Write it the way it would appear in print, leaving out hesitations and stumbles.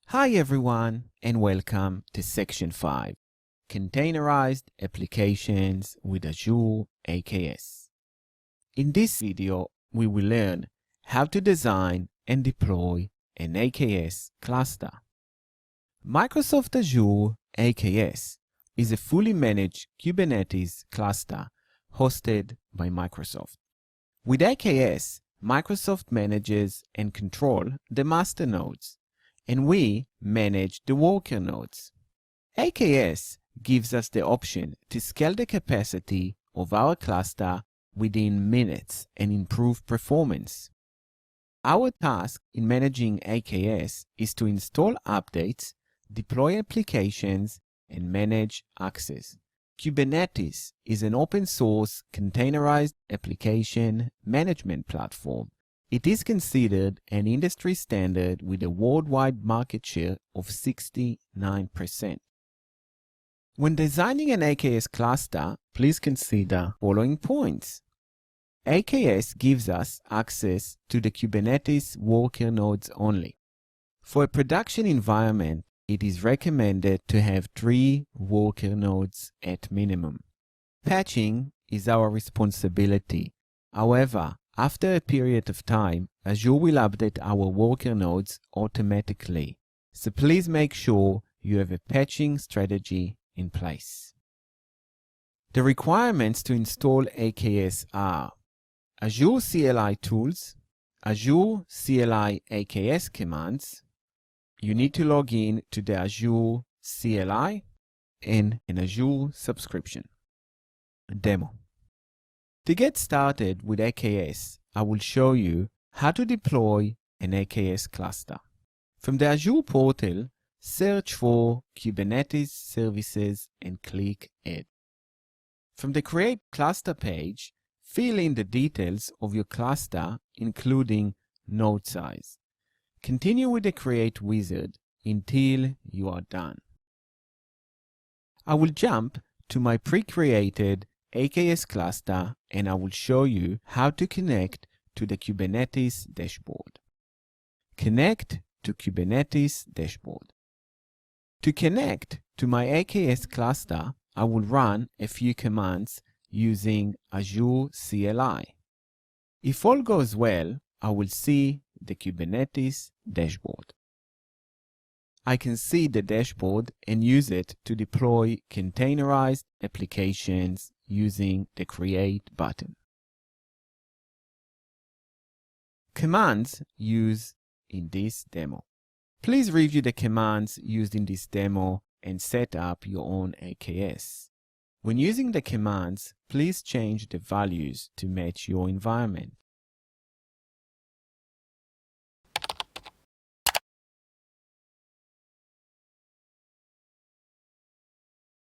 Hi everyone and welcome to Section 5, Containerized Applications with Azure AKS. In this video, we will learn how to design and deploy an AKS cluster. Microsoft Azure AKS is a fully managed Kubernetes cluster hosted by Microsoft. With AKS, Microsoft manages and controls the master nodes, and we manage the worker nodes. AKS gives us the option to scale the capacity of our cluster within minutes and improve performance. Our task in managing AKS is to install updates, deploy applications, and manage access. Kubernetes is an open-source containerized application management platform. It is considered an industry standard with a worldwide market share of 69%. When designing an AKS cluster, please consider following points. AKS gives us access to the Kubernetes worker nodes only. For a production environment, it is recommended to have 3 worker nodes at minimum. Patching is our responsibility. However, after a period of time, Azure will update our worker nodes automatically. So please make sure you have a patching strategy in place. The requirements to install AKS are Azure CLI tools, Azure CLI AKS commands. You need to log in to the Azure CLI and an Azure subscription. Demo. To get started with AKS, I will show you how to deploy an AKS cluster. From the Azure portal, search for Kubernetes services and click Add. From the Create Cluster page, fill in the details of your cluster, including node size. Continue with the Create wizard until you are done. I will jump to my pre-created AKS cluster and I will show you how to connect to the Kubernetes dashboard. Connect to Kubernetes dashboard. To connect to my AKS cluster, I will run a few commands using Azure CLI. If all goes well, I will see the Kubernetes dashboard. I can see the dashboard and use it to deploy containerized applications using the Create button. Commands used in this demo. Please review the commands used in this demo and set up your own AKS. When using the commands, please change the values to match your environment.